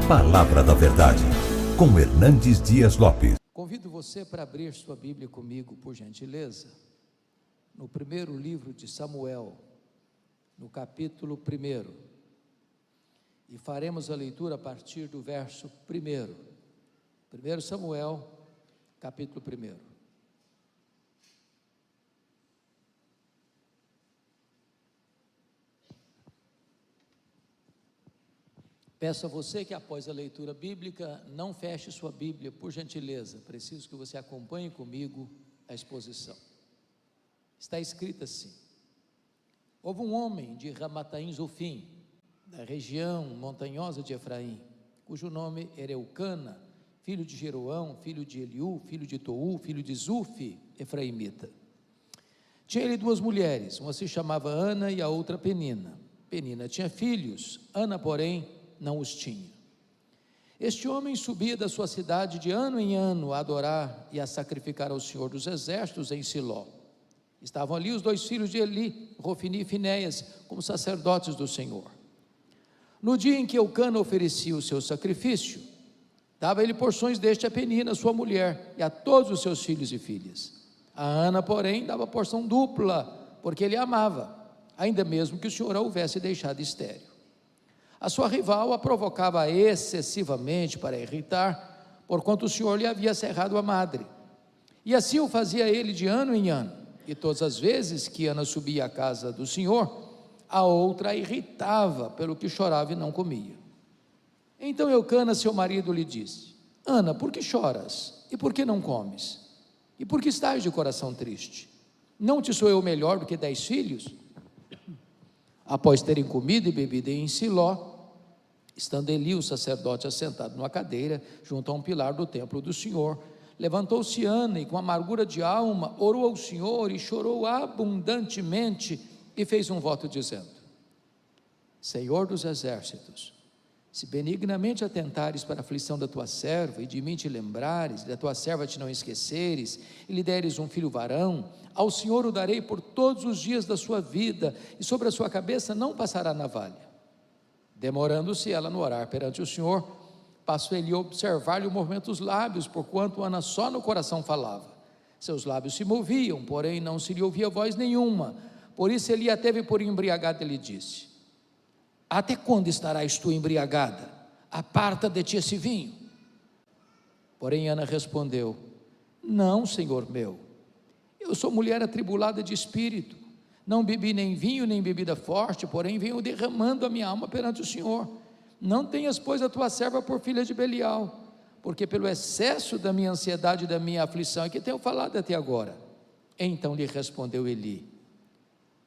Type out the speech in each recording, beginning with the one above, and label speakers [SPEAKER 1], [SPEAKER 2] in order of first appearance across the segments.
[SPEAKER 1] Palavra da Verdade, com Hernandes Dias Lopes.
[SPEAKER 2] Convido você para abrir sua Bíblia comigo, por gentileza, no primeiro livro de Samuel, no capítulo 1, e faremos a leitura a partir do verso 1. 1 Samuel, capítulo 1. Peço a você que após a leitura bíblica, não feche sua Bíblia, por gentileza. Preciso que você acompanhe comigo a exposição. Está escrito assim: houve um homem de Ramataim Zofim, da região montanhosa de Efraim, cujo nome era Eucana, filho de Jeroão, filho de Eliú, filho de Tou, filho de Zufi, efraimita. Tinha ele duas mulheres, uma se chamava Ana e a outra Penina. Penina tinha filhos, Ana, porém, não os tinha. Este homem subia da sua cidade de ano em ano a adorar e a sacrificar ao Senhor dos Exércitos em Siló. Estavam ali os dois filhos de Eli, Rofini e Finéias, como sacerdotes do Senhor. No dia em que Eucana oferecia o seu sacrifício, dava ele porções deste a Penina, sua mulher, e a todos os seus filhos e filhas. A Ana, porém, dava porção dupla, porque ele a amava, ainda mesmo que o Senhor a houvesse deixado estéril. A sua rival a provocava excessivamente para irritar, porquanto o Senhor lhe havia cerrado a madre. E assim o fazia ele de ano em ano. E todas as vezes que Ana subia à casa do Senhor, a outra a irritava, pelo que chorava e não comia. Então Eucana, seu marido, lhe disse: Ana, por que choras? E por que não comes? E por que estás de coração triste? Não te sou eu melhor do que 10 filhos? Após terem comido e bebido em Siló, estando Eli, o sacerdote, assentado numa cadeira, junto a um pilar do templo do Senhor, levantou-se Ana e com amargura de alma, orou ao Senhor e chorou abundantemente e fez um voto dizendo: Senhor dos exércitos, se benignamente atentares para a aflição da tua serva e de mim te lembrares, e da tua serva te não esqueceres, e lhe deres um filho varão, ao Senhor o darei por todos os dias da sua vida, e sobre a sua cabeça não passará navalha. Demorando-se ela no orar perante o Senhor, passou ele a observar-lhe o movimento dos lábios, porquanto Ana só no coração falava. Seus lábios se moviam, porém não se lhe ouvia voz nenhuma. Por isso ele a teve por embriagada e lhe disse: Até quando estarás tu embriagada? Aparta de ti esse vinho. Porém Ana respondeu: Não, Senhor meu, eu sou mulher atribulada de espírito. Não bebi nem vinho, nem bebida forte, porém venho derramando a minha alma perante o Senhor. Não tenhas, pois, a tua serva por filha de Belial, porque pelo excesso da minha ansiedade e da minha aflição é que tenho falado até agora. Então lhe respondeu Eli: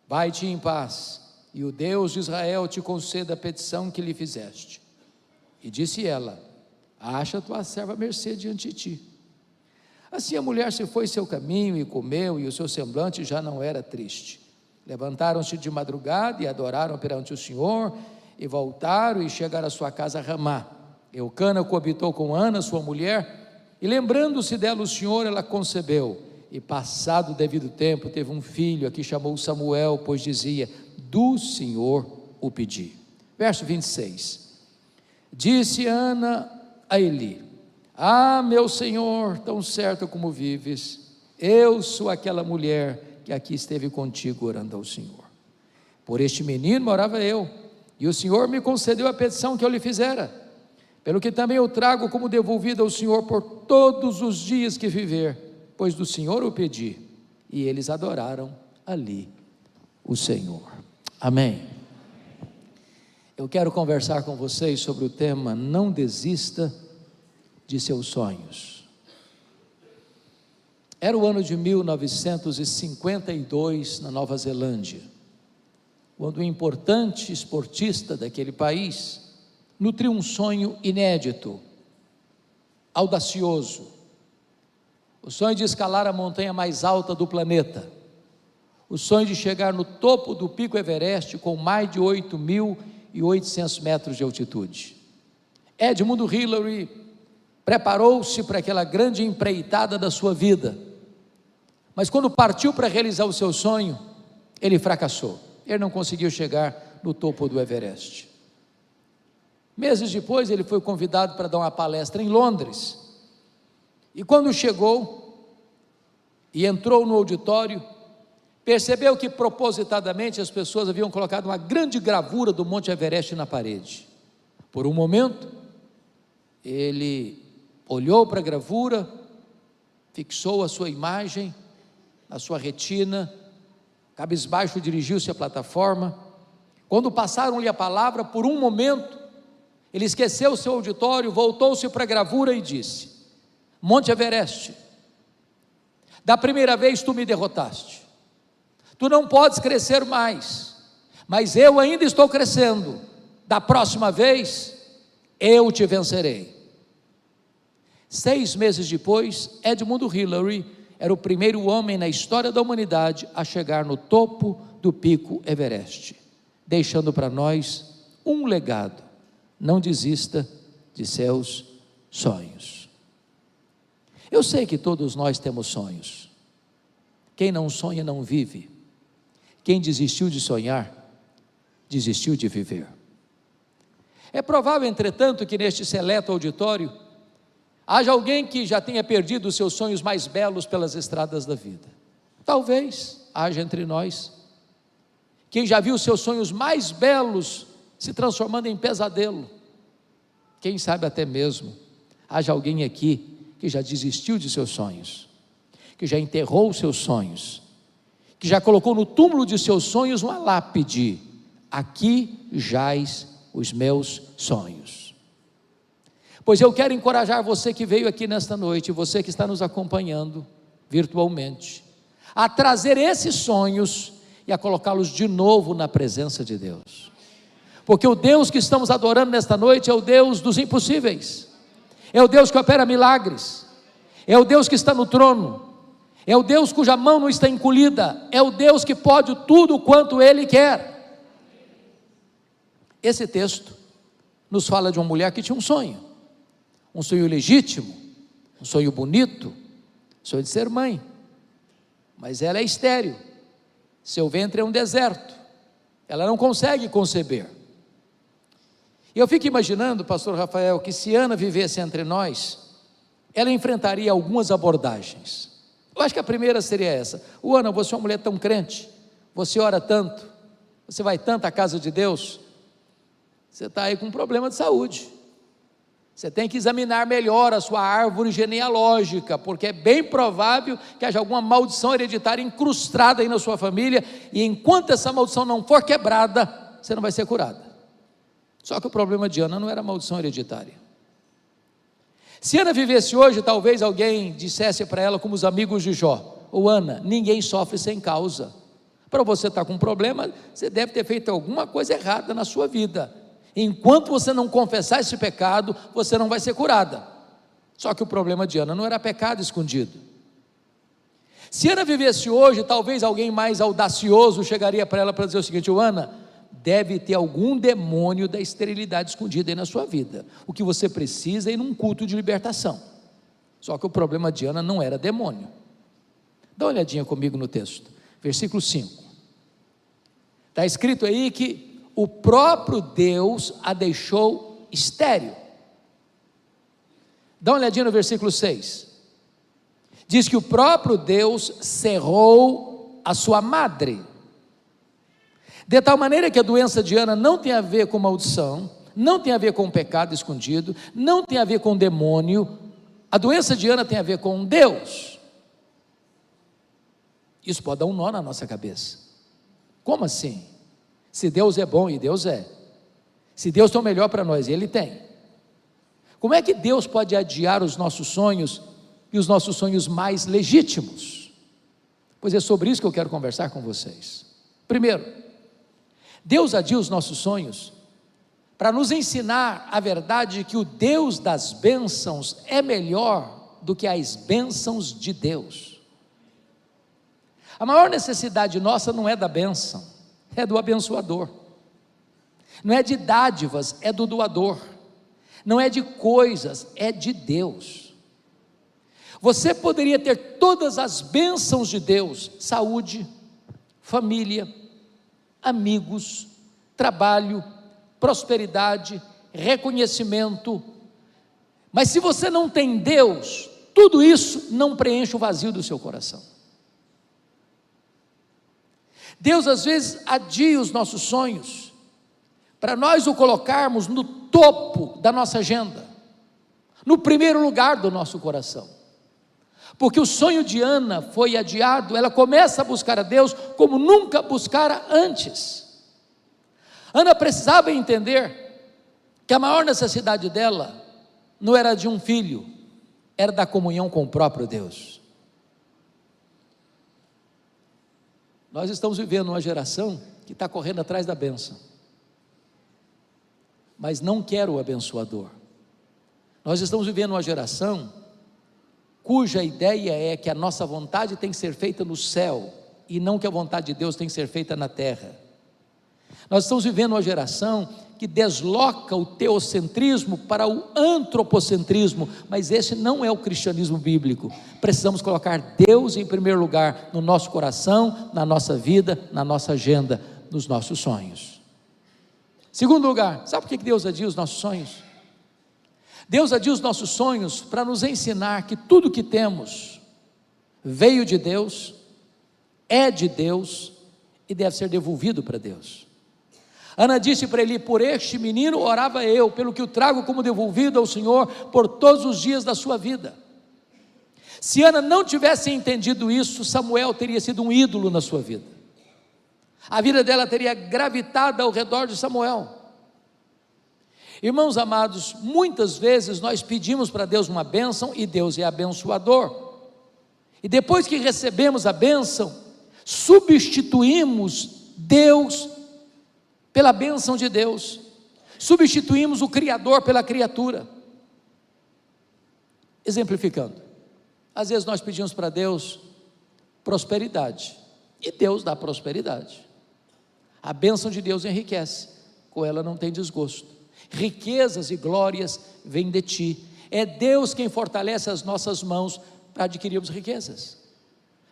[SPEAKER 2] Vai-te em paz, e o Deus de Israel te conceda a petição que lhe fizeste. E disse ela: Acha a tua serva à mercê diante de ti. Assim a mulher se foi seu caminho e comeu, e o seu semblante já não era triste. Levantaram-se de madrugada e adoraram perante o Senhor, e voltaram e chegaram à sua casa a Ramá. Eucana coabitou com Ana, sua mulher, e lembrando-se dela o Senhor, ela concebeu, e passado o devido tempo teve um filho, a que chamou Samuel, pois dizia: do Senhor o pedi. Verso 26. Disse Ana a Eli: Ah, meu Senhor, tão certo como vives, eu sou aquela mulher que aqui esteve contigo orando ao Senhor. Por este menino orava eu, e o Senhor me concedeu a petição que eu lhe fizera, pelo que também eu trago como devolvida ao Senhor por todos os dias que viver, pois do Senhor o pedi. E eles adoraram ali o Senhor. Amém. Eu quero conversar com vocês sobre o tema: não desista de seus sonhos. Era o ano de 1952 na Nova Zelândia, quando um importante esportista daquele país nutriu um sonho inédito, audacioso, o sonho de escalar a montanha mais alta do planeta, o sonho de chegar no topo do Pico Everest com mais de 8.800 metros de altitude. Edmund Hillary preparou-se para aquela grande empreitada da sua vida, mas quando partiu para realizar o seu sonho, ele fracassou. Ele não conseguiu chegar no topo do Everest. Meses depois, ele foi convidado para dar uma palestra em Londres, e quando chegou e entrou no auditório, percebeu que propositadamente as pessoas haviam colocado uma grande gravura do Monte Everest na parede. Por um momento, ele olhou para a gravura, fixou a sua imagem na sua retina, cabisbaixo dirigiu-se à plataforma. Quando passaram-lhe a palavra, por um momento, ele esqueceu o seu auditório, voltou-se para a gravura e disse: Monte Everest, da primeira vez tu me derrotaste, tu não podes crescer mais, mas eu ainda estou crescendo, da próxima vez, eu te vencerei. 6 meses depois, Edmund Hillary era o primeiro homem na história da humanidade a chegar no topo do pico Everest, deixando para nós um legado: não desista de seus sonhos. Eu sei que todos nós temos sonhos. Quem não sonha não vive. Quem desistiu de sonhar, desistiu de viver. É provável, entretanto, que neste seleto auditório haja alguém que já tenha perdido os seus sonhos mais belos pelas estradas da vida. Talvez haja entre nós quem já viu os seus sonhos mais belos se transformando em pesadelo. Quem sabe até mesmo haja alguém aqui que já desistiu de seus sonhos, que já enterrou os seus sonhos, que já colocou no túmulo de seus sonhos uma lápide: aqui jaz os meus sonhos. Pois eu quero encorajar você que veio aqui nesta noite, você que está nos acompanhando virtualmente, a trazer esses sonhos e a colocá-los de novo na presença de Deus, porque o Deus que estamos adorando nesta noite é o Deus dos impossíveis, é o Deus que opera milagres, é o Deus que está no trono, é o Deus cuja mão não está encolhida, é o Deus que pode tudo quanto Ele quer. Esse texto nos fala de uma mulher que tinha um sonho legítimo, um sonho bonito, sonho de ser mãe, mas ela é estéril, seu ventre é um deserto, ela não consegue conceber. E eu fico imaginando, pastor Rafael, que se Ana vivesse entre nós, ela enfrentaria algumas abordagens. Eu acho que a primeira seria essa: Ana, você é uma mulher tão crente, você ora tanto, você vai tanto à casa de Deus, você está aí com um problema de saúde, você tem que examinar melhor a sua árvore genealógica, porque é bem provável que haja alguma maldição hereditária incrustada aí na sua família, e enquanto essa maldição não for quebrada, você não vai ser curada. Só que o problema de Ana não era maldição hereditária. Se Ana vivesse hoje, talvez alguém dissesse para ela, como os amigos de Jó: Ana, ninguém sofre sem causa, para você estar com um problema, você deve ter feito alguma coisa errada na sua vida, enquanto você não confessar esse pecado, você não vai ser curada. Só que o problema de Ana não era pecado escondido. Se Ana vivesse hoje, talvez alguém mais audacioso chegaria para ela para dizer o seguinte: Ana, deve ter algum demônio da esterilidade escondido aí na sua vida, o que você precisa é ir num culto de libertação. Só que o problema de Ana não era demônio. Dá uma olhadinha comigo no texto, versículo 5, está escrito aí que o próprio Deus a deixou estéril. Dá uma olhadinha no versículo 6, diz que o próprio Deus cerrou a sua madre, de tal maneira que a doença de Ana não tem a ver com maldição, não tem a ver com pecado escondido, não tem a ver com demônio. A doença de Ana tem a ver com Deus. Isso pode dar um nó na nossa cabeça. Como assim? Se Deus é bom, e Deus é, se Deus tem o melhor para nós, e Ele tem, como é que Deus pode adiar os nossos sonhos, e os nossos sonhos mais legítimos? Pois é sobre isso que eu quero conversar com vocês. Primeiro, Deus adia os nossos sonhos para nos ensinar a verdade de que o Deus das bênçãos é melhor do que as bênçãos de Deus. A maior necessidade nossa não é da bênção, é do abençoador. Não é de dádivas, é do doador. Não é de coisas, é de Deus. Você poderia ter todas as bênçãos de Deus: saúde, família, amigos, trabalho, prosperidade, reconhecimento. Mas se você não tem Deus, tudo isso não preenche o vazio do seu coração. Deus às vezes adia os nossos sonhos, para nós o colocarmos no topo da nossa agenda, no primeiro lugar do nosso coração. Porque o sonho de Ana foi adiado, ela começa a buscar a Deus como nunca buscara antes. Ana precisava entender que a maior necessidade dela não era de um filho, era da comunhão com o próprio Deus. Nós estamos vivendo uma geração que está correndo atrás da bênção, mas não quer o abençoador. Nós estamos vivendo uma geração cuja ideia é que a nossa vontade tem que ser feita no céu, e não que a vontade de Deus tem que ser feita na terra. Nós estamos vivendo uma geração que desloca o teocentrismo para o antropocentrismo, mas esse não é o cristianismo bíblico. Precisamos colocar Deus em primeiro lugar no nosso coração, na nossa vida, na nossa agenda, nos nossos sonhos. Segundo lugar, sabe por que Deus adia os nossos sonhos? Deus adia os nossos sonhos para nos ensinar que tudo que temos veio de Deus, é de Deus e deve ser devolvido para Deus. Ana disse para Eli: por este menino orava eu, pelo que o trago como devolvido ao Senhor por todos os dias da sua vida. Se Ana não tivesse entendido isso, Samuel teria sido um ídolo na sua vida. A vida dela teria gravitado ao redor de Samuel. Irmãos amados, muitas vezes nós pedimos para Deus uma bênção e Deus é abençoador. E depois que recebemos a bênção, substituímos Deus pela bênção de Deus, substituímos o Criador pela criatura. Exemplificando, às vezes nós pedimos para Deus prosperidade, e Deus dá prosperidade. A bênção de Deus enriquece, com ela não tem desgosto. Riquezas e glórias vêm de ti. É Deus quem fortalece as nossas mãos para adquirirmos riquezas.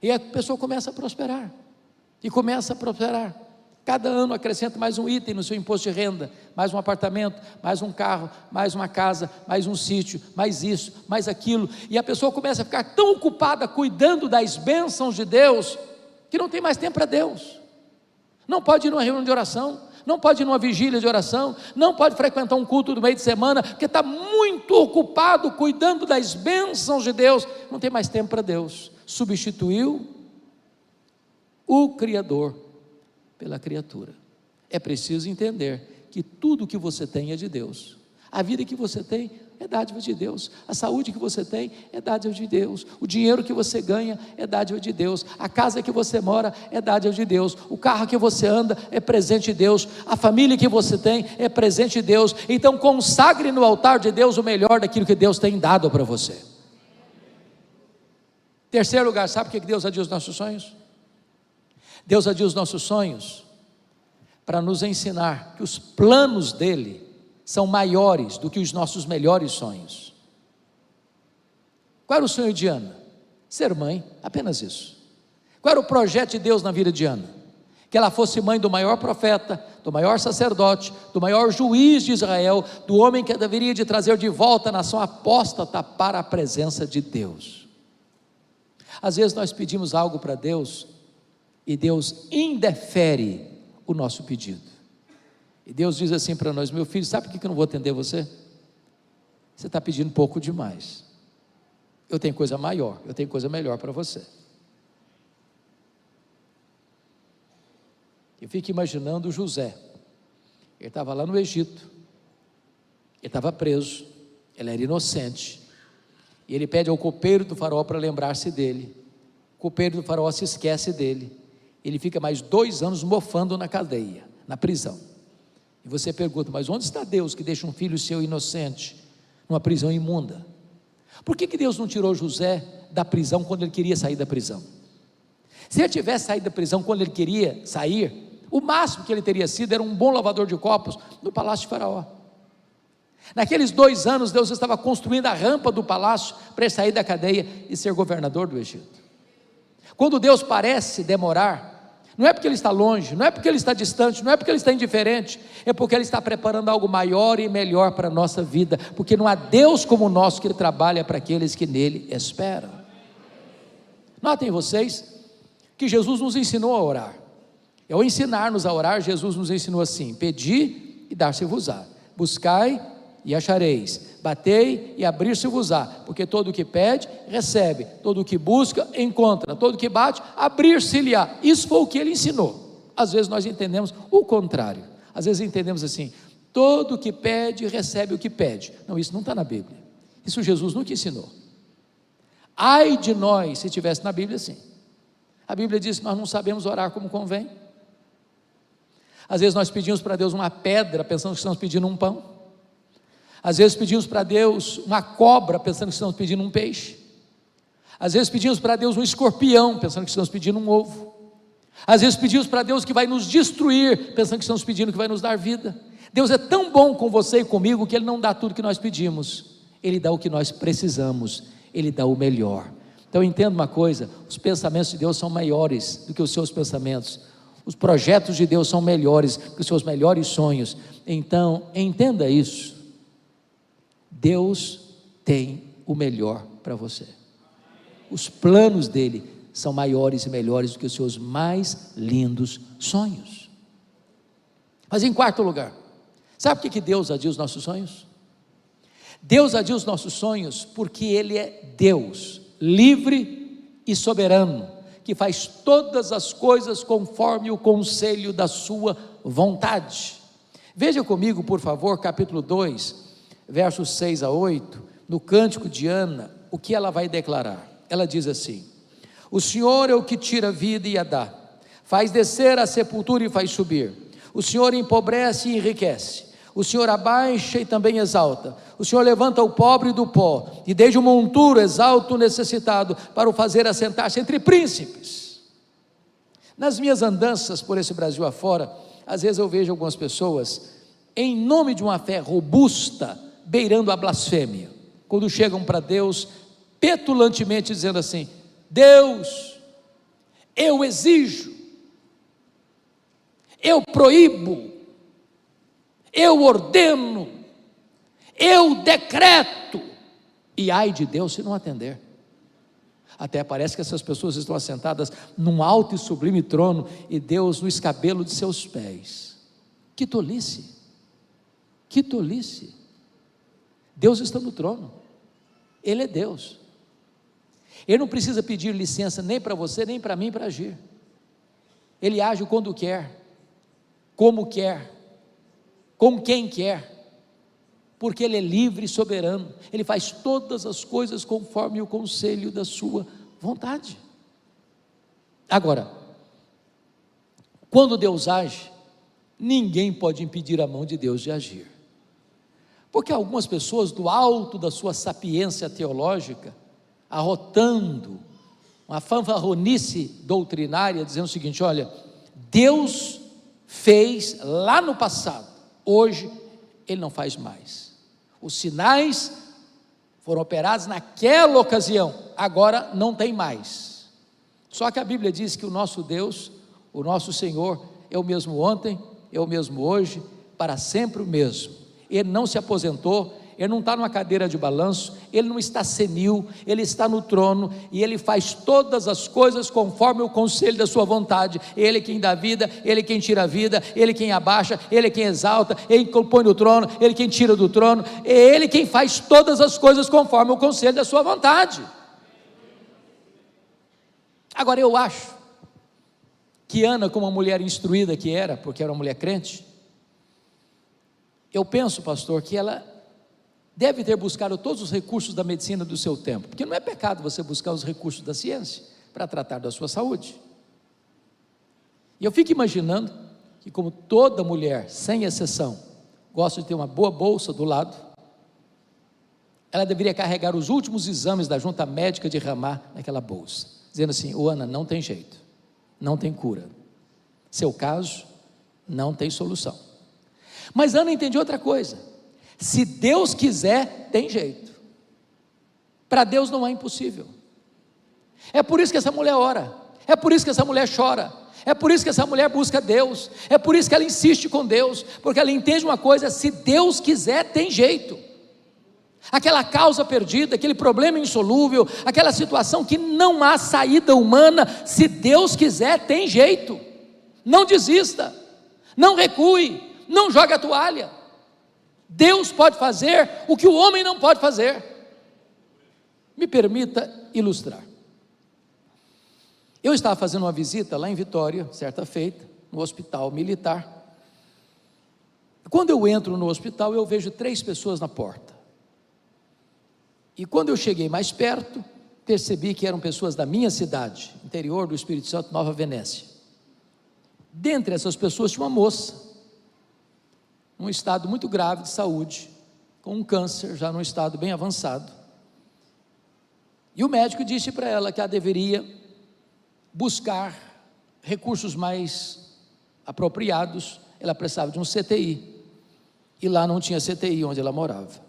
[SPEAKER 2] E a pessoa começa a prosperar, e começa a prosperar. Cada ano acrescenta mais um item no seu imposto de renda, mais um apartamento, mais um carro, mais uma casa, mais um sítio, mais isso, mais aquilo, e a pessoa começa a ficar tão ocupada cuidando das bênçãos de Deus, que não tem mais tempo para Deus. Não pode ir numa reunião de oração, não pode ir numa vigília de oração, não pode frequentar um culto do meio de semana, porque está muito ocupado cuidando das bênçãos de Deus, não tem mais tempo para Deus. Substituiu o Criador pela criatura. É preciso entender que tudo que você tem é de Deus. A vida que você tem é dádiva de Deus. A saúde que você tem é dádiva de Deus. O dinheiro que você ganha é dádiva de Deus. A casa que você mora é dádiva de Deus. O carro que você anda é presente de Deus. A família que você tem é presente de Deus. Então consagre no altar de Deus o melhor daquilo que Deus tem dado para você. Terceiro lugar, sabe por que Deus adia os nossos sonhos? Deus adia os nossos sonhos para nos ensinar que os planos dele são maiores do que os nossos melhores sonhos. Qual era o sonho de Ana? Ser mãe, apenas isso. Qual era o projeto de Deus na vida de Ana? Que ela fosse mãe do maior profeta, do maior sacerdote, do maior juiz de Israel, do homem que deveria de trazer de volta a nação apóstata para a presença de Deus. Às vezes nós pedimos algo para Deus e Deus indefere o nosso pedido, e Deus diz assim para nós: meu filho, sabe por que eu não vou atender você? Você está pedindo pouco demais, eu tenho coisa maior, eu tenho coisa melhor para você. Eu fico imaginando José, ele estava lá no Egito, ele estava preso, ele era inocente, e ele pede ao copeiro do faraó para lembrar-se dele. O copeiro do faraó se esquece dele, ele fica mais 2 anos mofando na cadeia, na prisão. E você pergunta: mas onde está Deus que deixa um filho seu inocente numa prisão imunda? Por que Deus não tirou José da prisão quando ele queria sair da prisão? Se ele tivesse saído da prisão quando ele queria sair, o máximo que ele teria sido era um bom lavador de copos no palácio de Faraó. Naqueles 2 anos Deus estava construindo a rampa do palácio para ele sair da cadeia e ser governador do Egito. Quando Deus parece demorar, Não é porque Ele está longe, não é porque Ele está distante, não é porque Ele está indiferente, é porque Ele está preparando algo maior e melhor para a nossa vida, porque não há Deus como o nosso que Ele trabalha para aqueles que nele esperam. Notem vocês que Jesus nos ensinou a orar. Ao ensinar-nos a orar, Jesus nos ensinou assim: pedi e dar-se-vos-á, buscai e achareis, batei e abrir-se-vos-á, porque todo o que pede, recebe, todo o que busca, encontra, todo o que bate, abrir-se-lhe-á. Isso foi o que Ele ensinou. Às vezes nós entendemos o contrário, às vezes entendemos assim: todo o que pede, recebe o que pede. Não, isso não está na Bíblia, isso Jesus nunca ensinou. Ai de nós se tivesse na Bíblia assim. A Bíblia diz que nós não sabemos orar como convém. Às vezes nós pedimos para Deus uma pedra, pensando que estamos pedindo um pão. Às vezes pedimos para Deus uma cobra, pensando que estamos pedindo um peixe. Às vezes pedimos para Deus um escorpião, pensando que estamos pedindo um ovo. Às vezes pedimos para Deus que vai nos destruir, pensando que estamos pedindo que vai nos dar vida. Deus é tão bom com você e comigo, que Ele não dá tudo que nós pedimos, Ele dá o que nós precisamos, Ele dá o melhor. Então entenda uma coisa: os pensamentos de Deus são maiores do que os seus pensamentos, os projetos de Deus são melhores do que os seus melhores sonhos. Então entenda isso, Deus tem o melhor para você, os planos dEle são maiores e melhores do que os seus mais lindos sonhos. Mas em quarto lugar, sabe por que Deus adia os nossos sonhos? Deus adia os nossos sonhos porque Ele é Deus, livre e soberano, que faz todas as coisas conforme o conselho da sua vontade. Veja comigo, por favor, capítulo 2, versos 6 a 8, no cântico de Ana, o que ela vai declarar. Ela diz assim: o Senhor é o que tira a vida e a dá, faz descer a sepultura e faz subir, o Senhor empobrece e enriquece, o Senhor abaixa e também exalta, o Senhor levanta o pobre do pó, e desde o monturo exalta o necessitado, para o fazer assentar-se entre príncipes. Nas minhas andanças por esse Brasil afora, às vezes eu vejo algumas pessoas, em nome de uma fé robusta, beirando a blasfêmia, quando chegam para Deus, petulantemente dizendo assim: Deus, eu exijo, eu proíbo, eu ordeno, eu decreto, e ai de Deus se não atender. Até parece que essas pessoas estão assentadas num alto e sublime trono, e Deus no escabelo de seus pés. Que tolice, que tolice. Deus está no trono, Ele é Deus, Ele não precisa pedir licença nem para você, nem para mim para agir. Ele age quando quer, como quer, com quem quer, porque Ele é livre e soberano, Ele faz todas as coisas conforme o conselho da sua vontade. Agora, quando Deus age, ninguém pode impedir a mão de Deus de agir, porque algumas pessoas, do alto da sua sapiência teológica, arrotando uma fanfarronice doutrinária, dizendo o seguinte: olha, Deus fez lá no passado, hoje Ele não faz mais, os sinais foram operados naquela ocasião, agora não tem mais. Só que a Bíblia diz que o nosso Deus, o nosso Senhor, é o mesmo ontem, é o mesmo hoje, para sempre o mesmo. Ele não se aposentou, Ele não está numa cadeira de balanço, Ele não está senil, Ele está no trono, e Ele faz todas as coisas conforme o conselho da sua vontade. Ele quem dá vida, Ele quem tira a vida, Ele quem abaixa, Ele quem exalta, Ele quem põe no trono, Ele quem tira do trono, é Ele quem faz todas as coisas conforme o conselho da sua vontade. Agora eu acho que Ana, como uma mulher instruída que era, porque era uma mulher crente, eu penso, pastor, que ela deve ter buscado todos os recursos da medicina do seu tempo, porque não é pecado você buscar os recursos da ciência para tratar da sua saúde. E eu fico imaginando que, como toda mulher, sem exceção, gosta de ter uma boa bolsa do lado, ela deveria carregar os últimos exames da junta médica de Ramá naquela bolsa, dizendo assim: ô Ana, não tem jeito, não tem cura, seu caso não tem solução. Mas Ana entendia outra coisa: se Deus quiser, tem jeito, para Deus não é impossível. É por isso que essa mulher ora, é por isso que essa mulher chora, É por isso que essa mulher busca Deus, é por isso que ela insiste com Deus, porque ela entende uma coisa: se Deus quiser, tem jeito. Aquela causa perdida, aquele problema insolúvel, aquela situação que não há saída humana, se Deus quiser, tem jeito. Não desista, não recue, não jogue a toalha. Deus pode fazer o que o homem não pode fazer. Me permita ilustrar. Eu estava fazendo uma visita lá em Vitória, certa feita, no hospital militar. Quando eu entro no hospital, eu vejo 3 pessoas na porta. E quando eu cheguei mais perto, percebi que eram pessoas da minha cidade, interior do Espírito Santo, Nova Venécia. Dentre essas pessoas tinha uma moça, num estado muito grave de saúde, com um câncer, já num estado bem avançado. E o médico disse para ela que ela deveria buscar recursos mais apropriados. Ela precisava de um CTI, e lá não tinha CTI onde ela morava.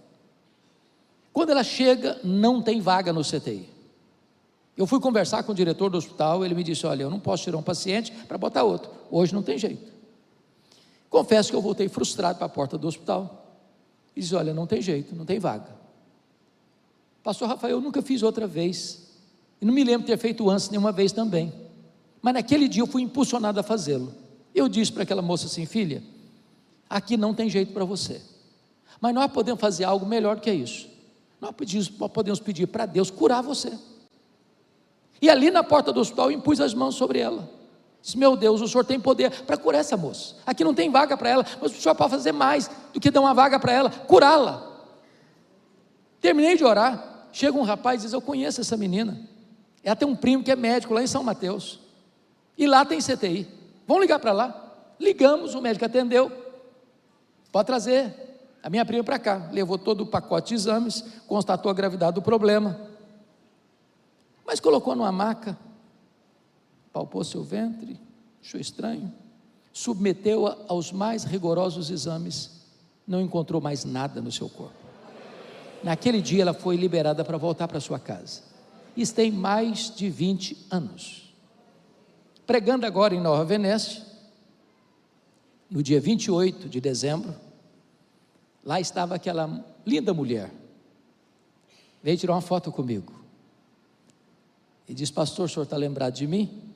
[SPEAKER 2] Quando ela chega, não tem vaga no CTI. Eu fui conversar com o diretor do hospital, ele me disse: olha, eu não posso tirar um paciente para botar outro, hoje não tem jeito. Confesso que eu voltei frustrado para a porta do hospital, e disse: olha, não tem jeito, não tem vaga. Pastor Rafael, eu nunca fiz outra vez, e não me lembro de ter feito antes nenhuma vez também, mas naquele dia eu fui impulsionado a fazê-lo. Eu disse para aquela moça assim: filha, aqui não tem jeito para você, mas nós podemos fazer algo melhor do que isso. Nós podemos pedir para Deus curar você. E ali na porta do hospital eu impus as mãos sobre ela. Disse: meu Deus, o Senhor tem poder para curar essa moça. Aqui não tem vaga para ela, mas o Senhor pode fazer mais do que dar uma vaga para ela, curá-la. Terminei de orar, chega um rapaz e diz: eu conheço essa menina, ela tem um primo que é médico lá em São Mateus, e lá tem CTI, vamos ligar para lá. Ligamos, o médico atendeu: pode trazer a minha prima para cá. Levou todo o pacote de exames, constatou a gravidade do problema, mas colocou numa maca, palpou seu ventre, achou estranho, submeteu-a aos mais rigorosos exames, não encontrou mais nada no seu corpo. Naquele dia ela foi liberada para voltar para sua casa. Isso tem mais de 20 anos. Pregando agora em Nova Venécia, no dia 28 de dezembro, lá estava aquela linda mulher, veio tirar uma foto comigo, e disse: pastor, o senhor está lembrado de mim?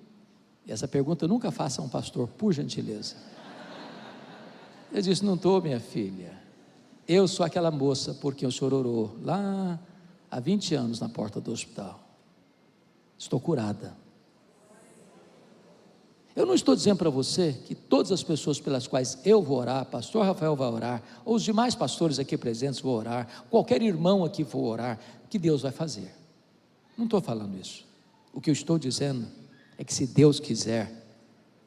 [SPEAKER 2] E essa pergunta nunca faça a um pastor, por gentileza. Eu disse: não estou, minha filha, eu sou aquela moça por quem o senhor orou, lá há 20 anos na porta do hospital, estou curada. Eu não estou dizendo para você que todas as pessoas pelas quais eu vou orar, pastor Rafael vai orar, ou os demais pastores aqui presentes vão orar, qualquer irmão aqui for orar, que Deus vai fazer. Não estou falando isso. O que eu estou dizendo é que se Deus quiser,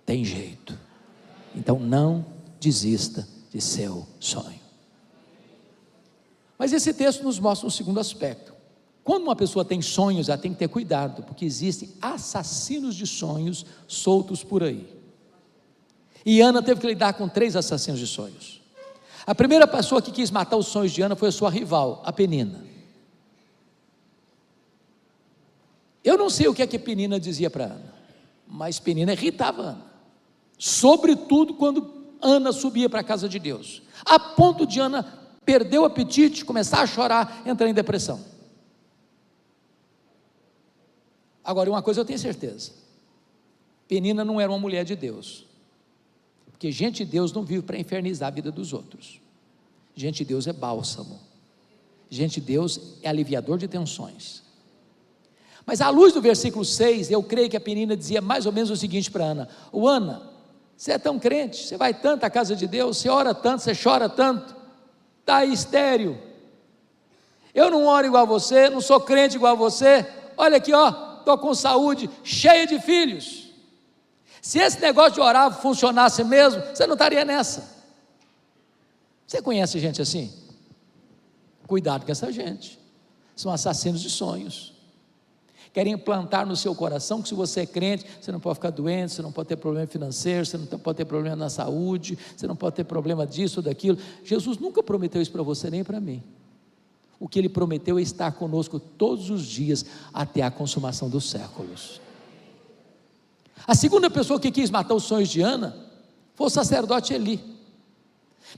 [SPEAKER 2] tem jeito. Então não desista de seu sonho. Mas esse texto nos mostra um segundo aspecto. Quando uma pessoa tem sonhos, ela tem que ter cuidado, porque existem assassinos de sonhos soltos por aí. E Ana teve que lidar com 3 assassinos de sonhos. A primeira pessoa que quis matar os sonhos de Ana foi a sua rival, a Penina. Eu não sei o que Penina dizia para Ana, mas Penina irritava Ana, sobretudo quando Ana subia para a casa de Deus, a ponto de Ana perder o apetite, começar a chorar, entrar em depressão. Agora, uma coisa eu tenho certeza: Penina não era uma mulher de Deus, porque gente de Deus não vive para infernizar a vida dos outros. Gente de Deus é bálsamo, gente de Deus é aliviador de tensões. Mas à luz do versículo 6, eu creio que a Penina dizia mais ou menos o seguinte para Ana: ô Ana, você é tão crente, você vai tanto à casa de Deus, você ora tanto, você chora tanto, está aí estéril. Eu não oro igual a você, não sou crente igual a você, olha aqui, ó, estou com saúde, cheia de filhos. Se esse negócio de orar funcionasse mesmo, você não estaria nessa. Você conhece gente assim? Cuidado com essa gente, são assassinos de sonhos. Querem implantar no seu coração que se você é crente, você não pode ficar doente, você não pode ter problema financeiro, você não pode ter problema na saúde, você não pode ter problema disso ou daquilo. Jesus nunca prometeu isso para você nem para mim. O que Ele prometeu é estar conosco todos os dias até a consumação dos séculos. A segunda pessoa que quis matar os sonhos de Ana foi o sacerdote Eli.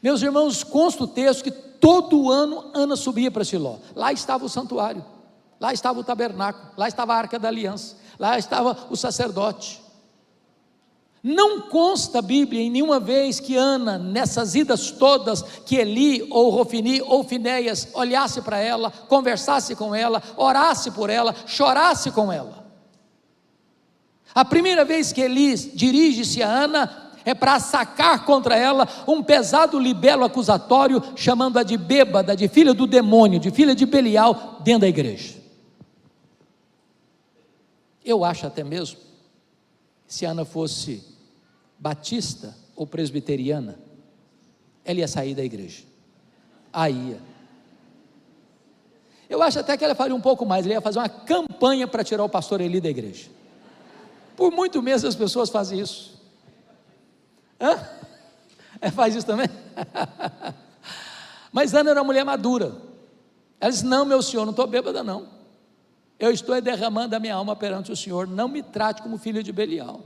[SPEAKER 2] Meus irmãos, consta o texto que todo ano Ana subia para Siló. Lá estava o santuário, lá estava o tabernáculo, lá estava a arca da aliança, lá estava o sacerdote. Não consta a Bíblia em nenhuma vez que Ana, nessas idas todas, que Eli ou Hofni ou Finéias olhasse para ela, conversasse com ela, orasse por ela, chorasse com ela. A primeira vez que Eli dirige-se a Ana é para sacar contra ela um pesado libelo acusatório, chamando-a de bêbada, de filha do demônio, de filha de Belial, dentro da igreja. Eu acho até mesmo, se Ana fosse batista ou presbiteriana, ela ia sair da igreja. Aí ia. Eu acho até que ela faria um pouco mais, ela ia fazer uma campanha para tirar o pastor Eli da igreja. Por muito mesmo as pessoas fazem isso. Hã? Faz isso também? Mas Ana era uma mulher madura. Ela disse: não, meu senhor, não estou bêbada não, eu estou derramando a minha alma perante o senhor, não me trate como filha de Belial.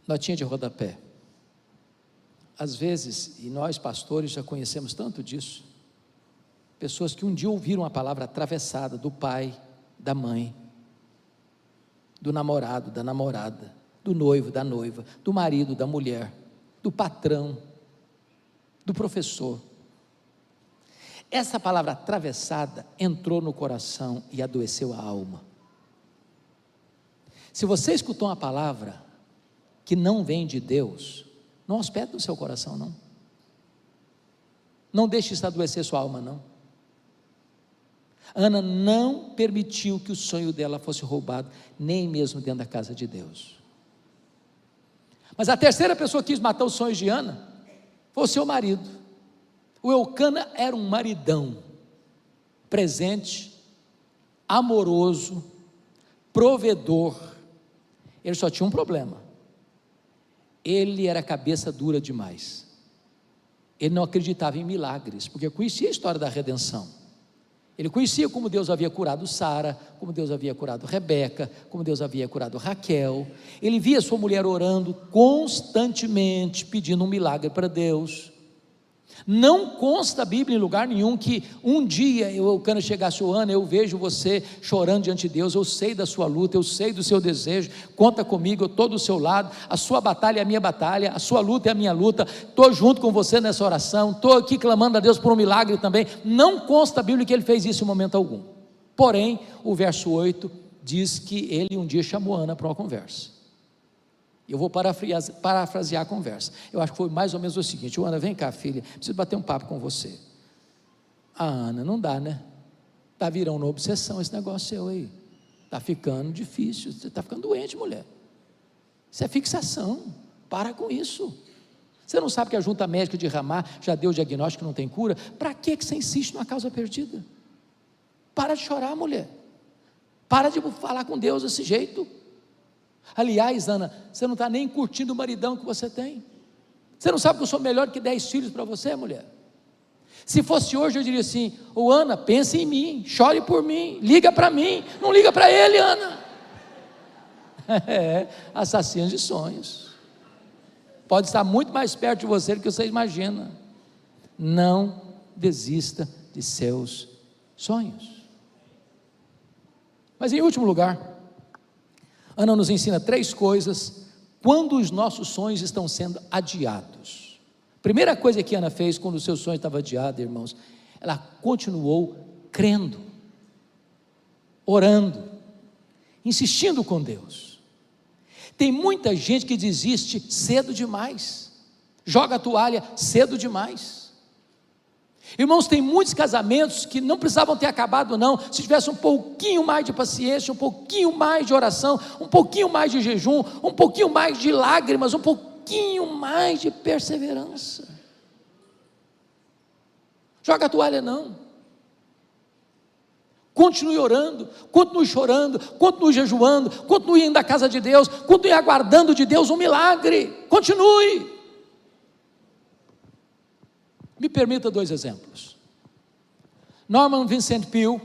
[SPEAKER 2] Notinha de rodapé. Às vezes, e nós pastores já conhecemos tanto disso, pessoas que um dia ouviram a palavra atravessada do pai, da mãe, do namorado, da namorada, do noivo, da noiva, do marido, da mulher, do patrão, do professor. Essa palavra atravessada entrou no coração e adoeceu a alma. Se você escutou uma palavra que não vem de Deus, não hospede no seu coração não. Não deixe isso adoecer sua alma não. Ana não permitiu que o sonho dela fosse roubado, nem mesmo dentro da casa de Deus. Mas a terceira pessoa que quis matar os sonhos de Ana foi o seu marido. O Eucana era um maridão, presente, amoroso, provedor. Ele só tinha um problema: ele era cabeça dura demais. Ele não acreditava em milagres, porque conhecia a história da redenção. Ele conhecia como Deus havia curado Sara, como Deus havia curado Rebeca, como Deus havia curado Raquel. Ele via sua mulher orando constantemente, pedindo um milagre para Deus. Não consta a Bíblia em lugar nenhum que um dia Eucana chegasse: Ana, eu vejo você chorando diante de Deus, eu sei da sua luta, eu sei do seu desejo, conta comigo, eu estou do seu lado, a sua batalha é a minha batalha, a sua luta é a minha luta, estou junto com você nessa oração, estou aqui clamando a Deus por um milagre também. Não consta a Bíblia que ele fez isso em momento algum. Porém, o verso 8 diz que ele um dia chamou Ana para uma conversa. Eu vou parafrasear a conversa. Eu acho que foi mais ou menos o seguinte: Ana, vem cá, filha, preciso bater um papo com você. Ana, não dá, né? Está virando uma obsessão esse negócio seu aí. Está ficando difícil, você está ficando doente, mulher. Isso é fixação, para com isso. Você não sabe que a junta médica de Ramá já deu o diagnóstico que não tem cura? Para que você insiste numa causa perdida? Para de chorar, mulher. Para de falar com Deus desse jeito. Aliás, Ana, você não está nem curtindo o maridão que você tem. Você não sabe que eu sou melhor que 10 filhos para você, mulher? Se fosse hoje eu diria assim: Ana, pense em mim, chore por mim, liga para mim. Não liga para ele, Ana. Assassino de sonhos. Pode estar muito mais perto de você do que você imagina. Não desista de seus sonhos. Mas em último lugar, Ana nos ensina 3 coisas quando os nossos sonhos estão sendo adiados. Primeira coisa que Ana fez quando o seu sonho estava adiado, irmãos, ela continuou crendo, orando, insistindo com Deus. Tem muita gente que desiste cedo demais, joga a toalha cedo demais. Irmãos, tem muitos casamentos que não precisavam ter acabado não, se tivesse um pouquinho mais de paciência, um pouquinho mais de oração, um pouquinho mais de jejum, um pouquinho mais de lágrimas, um pouquinho mais de perseverança. Joga a toalha não. Continue orando, continue chorando, continue jejuando, continue indo à casa de Deus, continue aguardando de Deus um milagre. Continue. Me permita 2 exemplos. Norman Vincent Peale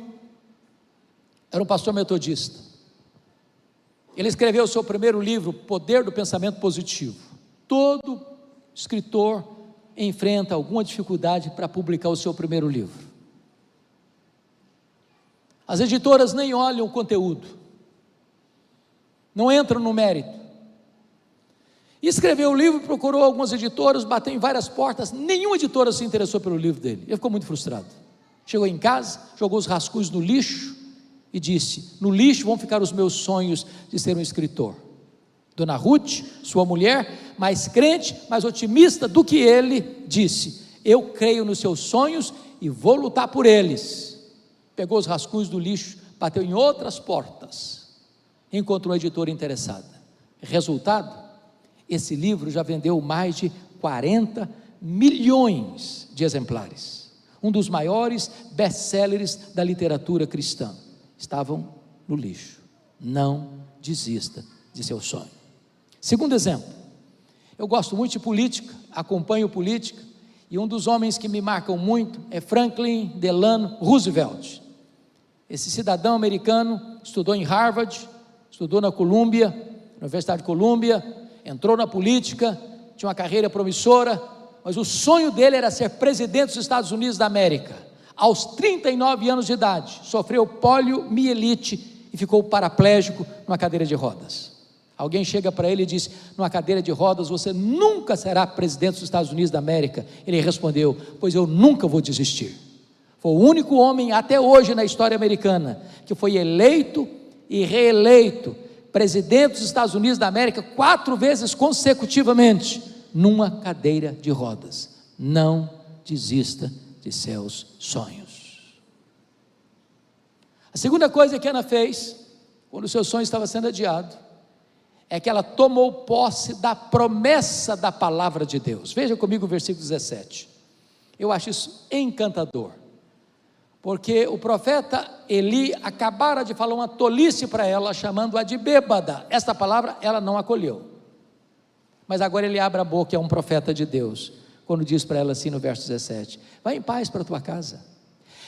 [SPEAKER 2] era era um pastor metodista. Ele escreveu o seu primeiro livro, Poder do Pensamento Positivo. Todo escritor enfrenta alguma dificuldade para publicar o seu primeiro livro. As editoras nem olham o conteúdo, não entram no mérito. E escreveu o livro, procurou algumas editoras, bateu em várias portas, nenhuma editora se interessou pelo livro dele. Ele ficou muito frustrado. Chegou em casa, jogou os rascunhos no lixo e disse: no lixo vão ficar os meus sonhos de ser um escritor. Dona Ruth, sua mulher, mais crente, mais otimista do que ele, disse: eu creio nos seus sonhos e vou lutar por eles. Pegou os rascunhos do lixo, bateu em outras portas, encontrou uma editora interessada. Resultado: esse livro já vendeu mais de 40 milhões de exemplares, um dos maiores best-sellers da literatura cristã. Estavam no lixo. Não desista de seu sonho. Segundo exemplo, eu gosto muito de política, acompanho política, e um dos homens que me marcam muito é Franklin Delano Roosevelt. Esse cidadão americano estudou em Harvard, estudou na Universidade de Colômbia, entrou na política, tinha uma carreira promissora, mas o sonho dele era ser presidente dos Estados Unidos da América. Aos 39 anos de idade, sofreu poliomielite e ficou paraplégico numa cadeira de rodas. Alguém chega para ele e diz: numa cadeira de rodas você nunca será presidente dos Estados Unidos da América. Ele respondeu: pois eu nunca vou desistir. Foi o único homem até hoje na história americana que foi eleito e reeleito presidente dos Estados Unidos da América 4 vezes consecutivamente, numa cadeira de rodas. Não desista de seus sonhos. A segunda coisa que Ana fez, quando o seu sonho estava sendo adiado, é que ela tomou posse da promessa da palavra de Deus. Veja comigo o versículo 17, eu acho isso encantador, porque o profeta Eli acabara de falar uma tolice para ela, chamando-a de bêbada. Esta palavra ela não acolheu, mas agora ele abre a boca, é um profeta de Deus, quando diz para ela assim no verso 17: vai em paz para a tua casa,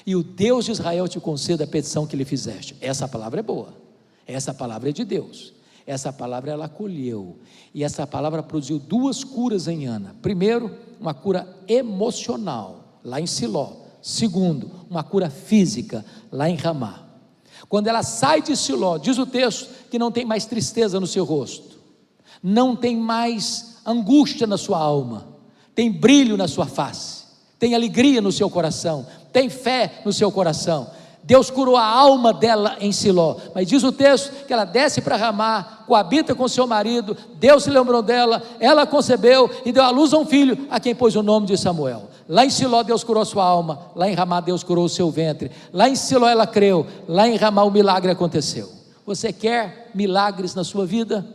[SPEAKER 2] e o Deus de Israel te conceda a petição que lhe fizeste. Essa palavra é boa, essa palavra é de Deus, essa palavra ela acolheu, e essa palavra produziu 2 curas em Ana. Primeiro, uma cura emocional, lá em Siló. Segundo, uma cura física, lá em Ramá. Quando ela sai de Siló, diz o texto que não tem mais tristeza no seu rosto, não tem mais angústia na sua alma, tem brilho na sua face, tem alegria no seu coração, tem fé no seu coração. Deus curou a alma dela em Siló, mas diz o texto que ela desce para Ramá, coabita com seu marido, Deus se lembrou dela, ela concebeu e deu à luz a um filho, a quem pôs o nome de Samuel. Lá em Siló Deus curou sua alma, lá em Ramá Deus curou o seu ventre, lá em Siló ela creu, lá em Ramá o milagre aconteceu. Você quer milagres na sua vida?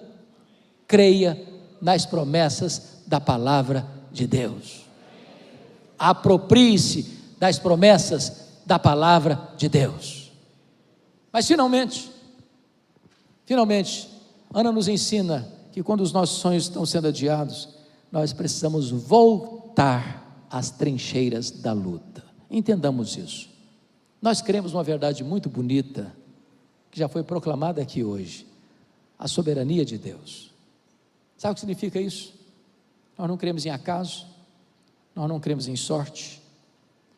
[SPEAKER 2] Creia nas promessas da palavra de Deus, aproprie-se das promessas da palavra de Deus. Mas finalmente, Ana nos ensina que quando os nossos sonhos estão sendo adiados, nós precisamos voltar às trincheiras da luta. Entendamos isso. Nós cremos uma verdade muito bonita, que já foi proclamada aqui hoje: a soberania de Deus. Sabe o que significa isso? Nós não cremos em acaso, nós não cremos em sorte,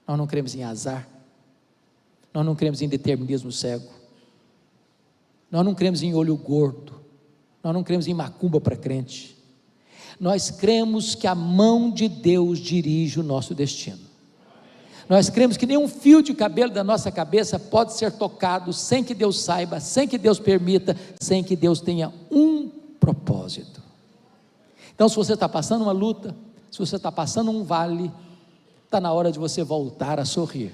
[SPEAKER 2] nós não cremos em azar, nós não cremos em determinismo cego, nós não cremos em olho gordo, nós não cremos em macumba para crente. Nós cremos que a mão de Deus dirige o nosso destino. Nós cremos que nenhum fio de cabelo da nossa cabeça pode ser tocado sem que Deus saiba, sem que Deus permita, sem que Deus tenha um propósito. Então, se você está passando uma luta, se você está passando um vale, está na hora de você voltar a sorrir,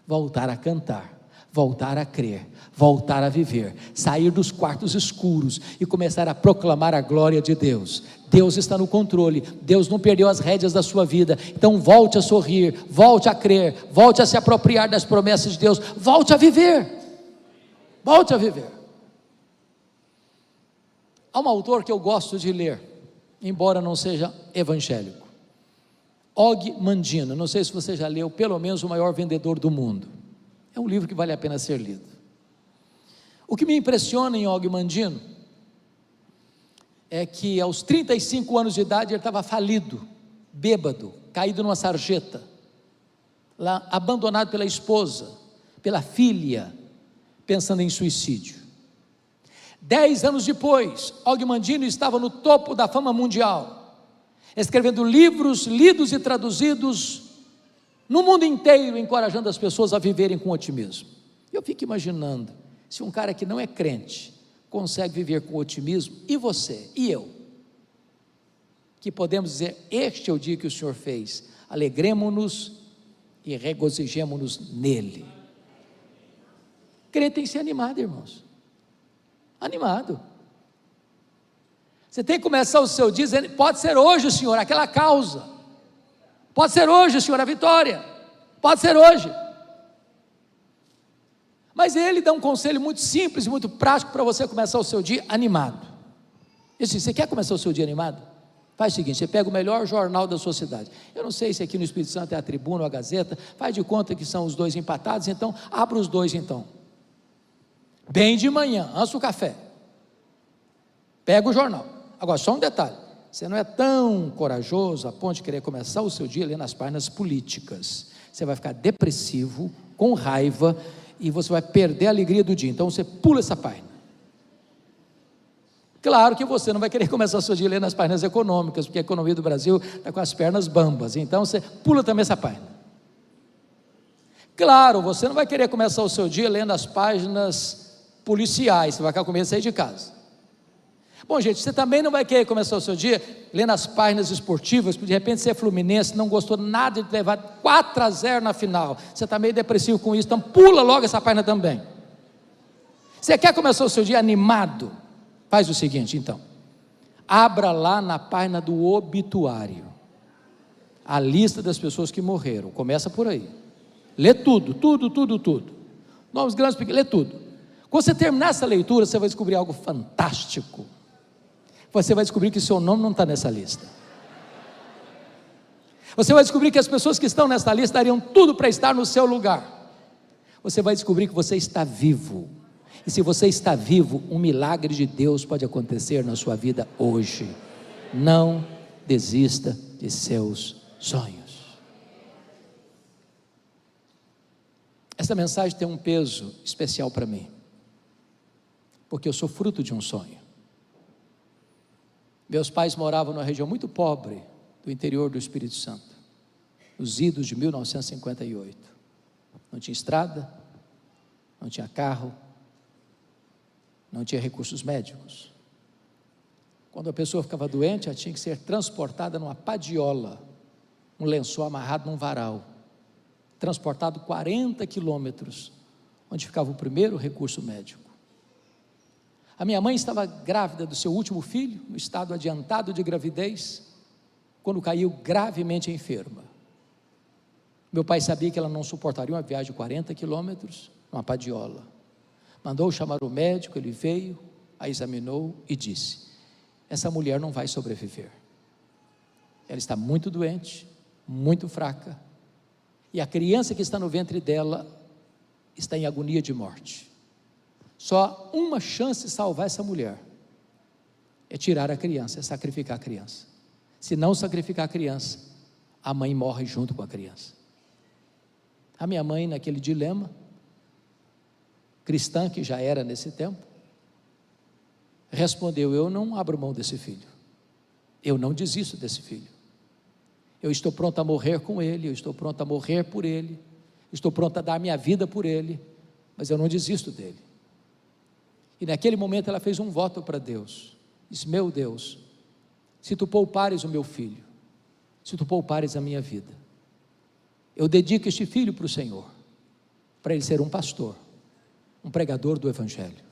[SPEAKER 2] voltar a cantar, voltar a crer, voltar a viver, sair dos quartos escuros e começar a proclamar a glória de Deus. Deus está no controle, Deus não perdeu as rédeas da sua vida. Então volte a sorrir, volte a crer, volte a se apropriar das promessas de Deus, volte a viver, volte a viver. Há um autor que eu gosto de ler, embora não seja evangélico, Og Mandino. Não sei se você já leu, pelo menos O Maior Vendedor do Mundo. É um livro que vale a pena ser lido. O que me impressiona em Og Mandino é que aos 35 anos de idade ele estava falido, bêbado, caído numa sarjeta, lá, abandonado pela esposa, pela filha, pensando em suicídio. 10 anos depois, Og Mandino estava no topo da fama mundial, escrevendo livros lidos e traduzidos no mundo inteiro, encorajando as pessoas a viverem com otimismo. Eu fico imaginando, se um cara que não é crente consegue viver com otimismo, e você, e eu, que podemos dizer, este é o dia que o Senhor fez, alegremo-nos e regozijemo-nos nele. Crente tem que ser animado, irmãos, animado. Você tem que começar o seu dia dizendo, pode ser hoje, Senhor, aquela causa, pode ser hoje, Senhor, a vitória, pode ser hoje. Mas ele dá um conselho muito simples e muito prático para você começar o seu dia animado. Ele diz, você quer começar o seu dia animado? Faz o seguinte, você pega o melhor jornal da sua cidade. Eu não sei se aqui no Espírito Santo é a Tribuna ou a Gazeta, faz de conta que são os dois empatados, então abra os dois então. Bem de manhã, antes do café. Pega o jornal. Agora, só um detalhe, você não é tão corajoso a ponto de querer começar o seu dia lendo as páginas políticas. Você vai ficar depressivo, com raiva, e você vai perder a alegria do dia. Então você pula essa página. Claro que você não vai querer começar o seu dia lendo as páginas econômicas, porque a economia do Brasil está com as pernas bambas, então você pula também essa página. Claro, você não vai querer começar o seu dia lendo as páginas policiais, você vai ficar com medo de sair de casa. Bom, gente, você também não vai querer começar o seu dia lendo as páginas esportivas, porque de repente você é fluminense, não gostou nada de levar 4-0 na final, você está meio depressivo com isso, então pula logo essa página também. Você quer começar o seu dia animado? Faz o seguinte então, abra lá na página do obituário, a lista das pessoas que morreram, começa por aí, lê tudo, nomes grandes, pequenos, lê tudo. Quando você terminar essa leitura, você vai descobrir algo fantástico. Você vai descobrir que seu nome não está nessa lista. Você vai descobrir que as pessoas que estão nessa lista dariam tudo para estar no seu lugar. Você vai descobrir que você está vivo. E se você está vivo, um milagre de Deus pode acontecer na sua vida hoje. Não desista de seus sonhos. Essa mensagem tem um peso especial para mim, porque eu sou fruto de um sonho. Meus pais moravam numa região muito pobre do interior do Espírito Santo, nos idos de 1958. Não tinha estrada, não tinha carro, não tinha recursos médicos. Quando a pessoa ficava doente, ela tinha que ser transportada numa padiola, um lençol amarrado num varal, transportado 40 quilômetros, onde ficava o primeiro recurso médico. A minha mãe estava grávida do seu último filho, no estado adiantado de gravidez, quando caiu gravemente enferma. Meu pai sabia que ela não suportaria uma viagem de 40 quilômetros, numa padiola. Mandou chamar o médico, ele veio, a examinou e disse, essa mulher não vai sobreviver. Ela está muito doente, muito fraca, e a criança que está no ventre dela está em agonia de morte. Só uma chance de salvar essa mulher é tirar a criança, é sacrificar a criança. Se não sacrificar a criança, a mãe morre junto com a criança. A minha mãe, naquele dilema, cristã que já era nesse tempo, respondeu, eu não abro mão desse filho, eu não desisto desse filho, eu estou pronto a morrer com ele, eu estou pronto a morrer por ele, estou pronto a dar minha vida por ele, mas eu não desisto dele. E naquele momento ela fez um voto para Deus, disse, meu Deus, se tu poupares o meu filho, se tu poupares a minha vida, eu dedico este filho para o Senhor, para ele ser um pastor, um pregador do Evangelho.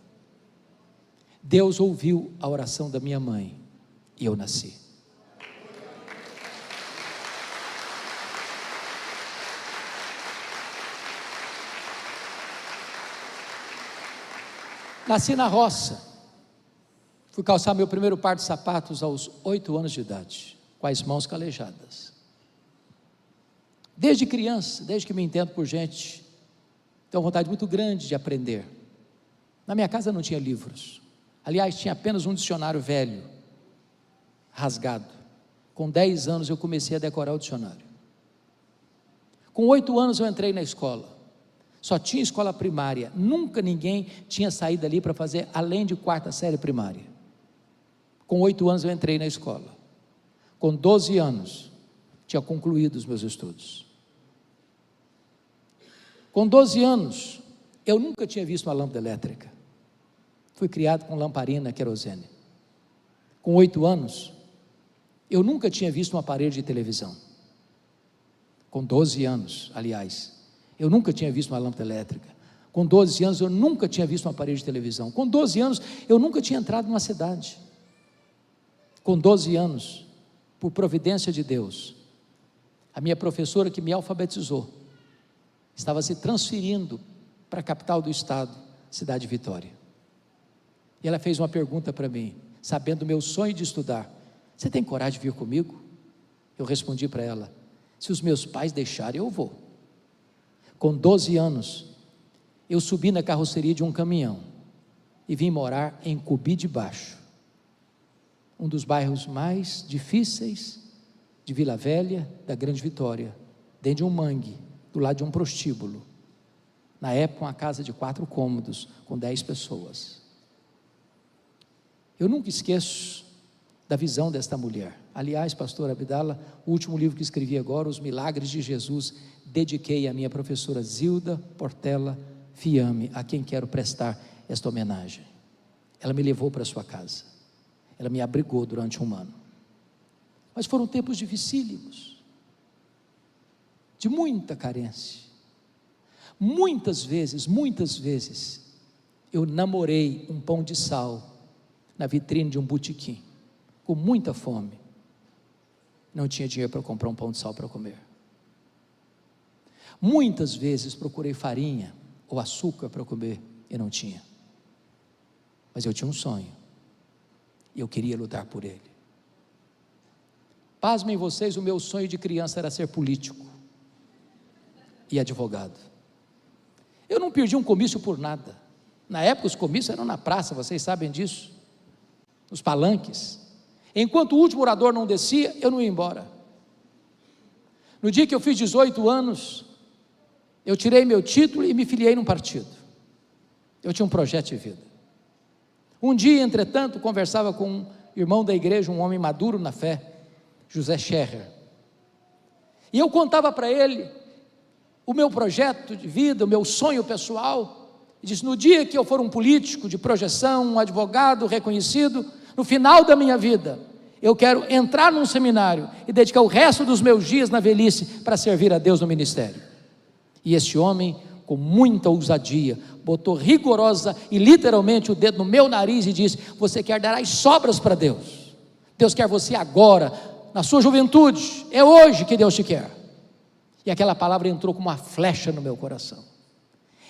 [SPEAKER 2] Deus ouviu a oração da minha mãe, e eu nasci. Nasci na roça, fui calçar meu primeiro par de sapatos aos 8 anos de idade, com as mãos calejadas. Desde criança, desde que me entendo por gente, tenho uma vontade muito grande de aprender. Na minha casa não tinha livros. Aliás, tinha apenas um dicionário velho, rasgado. Com 10 anos eu comecei a decorar o dicionário. Com 8 anos eu entrei na escola. Só tinha escola primária. Nunca ninguém tinha saído ali para fazer além de 4ª série primária. Com 8 anos eu entrei na escola. Com 12 anos tinha concluído os meus estudos. Com 12 anos eu nunca tinha visto uma lâmpada elétrica. Fui criado com lamparina querosene. Com 8 anos eu nunca tinha visto um aparelho de televisão. Com 12 anos, aliás, eu nunca tinha visto uma lâmpada elétrica. Com 12 anos, eu nunca tinha visto um aparelho de televisão. Com 12 anos, eu nunca tinha entrado numa cidade. Com 12 anos, por providência de Deus, a minha professora que me alfabetizou, estava se transferindo para a capital do estado, cidade de Vitória. E ela fez uma pergunta para mim, sabendo do meu sonho de estudar: você tem coragem de vir comigo? Eu respondi para ela: se os meus pais deixarem, eu vou. Com 12 anos, eu subi na carroceria de um caminhão e vim morar em Cubi de Baixo, um dos bairros mais difíceis de Vila Velha, da Grande Vitória, dentro de um mangue, do lado de um prostíbulo. Na época, uma casa de 4 cômodos, com 10 pessoas. Eu nunca esqueço da visão desta mulher. Aliás, pastor Abdala, o último livro que escrevi agora, Os Milagres de Jesus, dediquei à minha professora Zilda Portela Fiame, a quem quero prestar esta homenagem. Ela me levou para sua casa, ela me abrigou durante 1 ano, mas foram tempos dificílimos, de muita carência. Muitas vezes, eu namorei um pão de sal na vitrine de um botequim, com muita fome, não tinha dinheiro para comprar um pão de sal para comer. Muitas vezes procurei farinha ou açúcar para comer e não tinha, mas eu tinha um sonho e eu queria lutar por ele. Pasmem vocês, o meu sonho de criança era ser político e advogado. Eu não perdi um comício por nada. Na época os comícios eram na praça, vocês sabem disso, nos palanques. Enquanto o último orador não descia, eu não ia embora. No dia que eu fiz 18 anos, eu tirei meu título e me filiei num partido. Eu tinha um projeto de vida. Um dia, entretanto, conversava com um irmão da igreja, um homem maduro na fé, José Scherrer, e eu contava para ele o meu projeto de vida, o meu sonho pessoal, e disse: no dia que eu for um político de projeção, um advogado reconhecido, no final da minha vida, eu quero entrar num seminário e dedicar o resto dos meus dias na velhice para servir a Deus no ministério. E esse homem, com muita ousadia, botou rigorosa e literalmente o dedo no meu nariz e disse: você quer dar as sobras para Deus. Deus quer você agora, na sua juventude, é hoje que Deus te quer. E aquela palavra entrou como uma flecha no meu coração.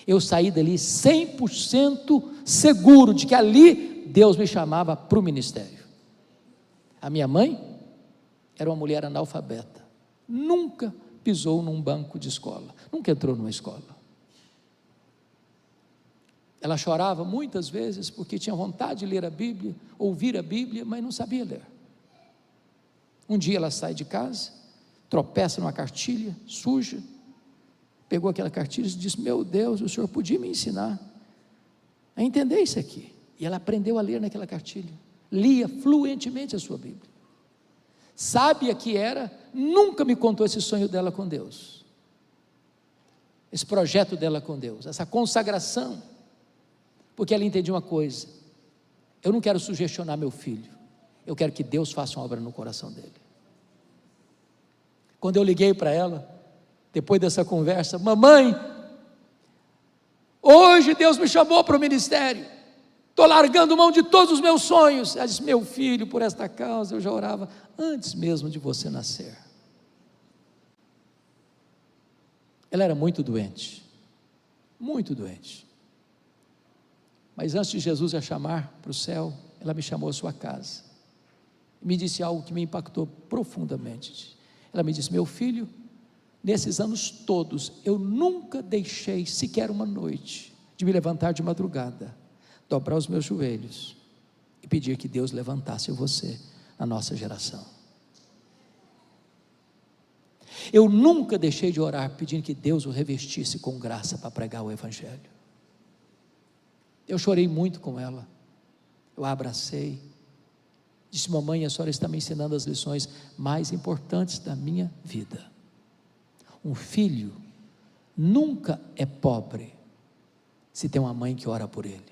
[SPEAKER 2] Eu saí dali 100% seguro de que ali Deus me chamava para o ministério. A minha mãe era uma mulher analfabeta, nunca pisou num banco de escola, nunca entrou numa escola. Ela chorava muitas vezes porque tinha vontade de ler a Bíblia, ouvir a Bíblia, mas não sabia ler. Um dia ela sai de casa, tropeça numa cartilha suja, pegou aquela cartilha e disse: meu Deus, o senhor podia me ensinar a entender isso aqui. E ela aprendeu a ler naquela cartilha, lia fluentemente a sua Bíblia. Sábia que era, nunca me contou esse sonho dela com Deus, esse projeto dela com Deus, essa consagração, porque ela entendia uma coisa: eu não quero sugestionar meu filho, eu quero que Deus faça uma obra no coração dele. Quando eu liguei para ela, depois dessa conversa: mamãe, hoje Deus me chamou para o ministério, estou largando mão de todos os meus sonhos. Ela disse: meu filho, por esta causa eu já orava antes mesmo de você nascer. Ela era muito doente, mas antes de Jesus a chamar para o céu, ela me chamou à sua casa, e me disse algo que me impactou profundamente. Ela me disse: meu filho, nesses anos todos, eu nunca deixei sequer uma noite de me levantar de madrugada, dobrar os meus joelhos e pedir que Deus levantasse você na nossa geração. Eu nunca deixei de orar pedindo que Deus o revestisse com graça para pregar o Evangelho. Eu chorei muito com ela, eu a abracei, disse: mamãe, a senhora está me ensinando as lições mais importantes da minha vida. Um filho nunca é pobre se tem uma mãe que ora por ele.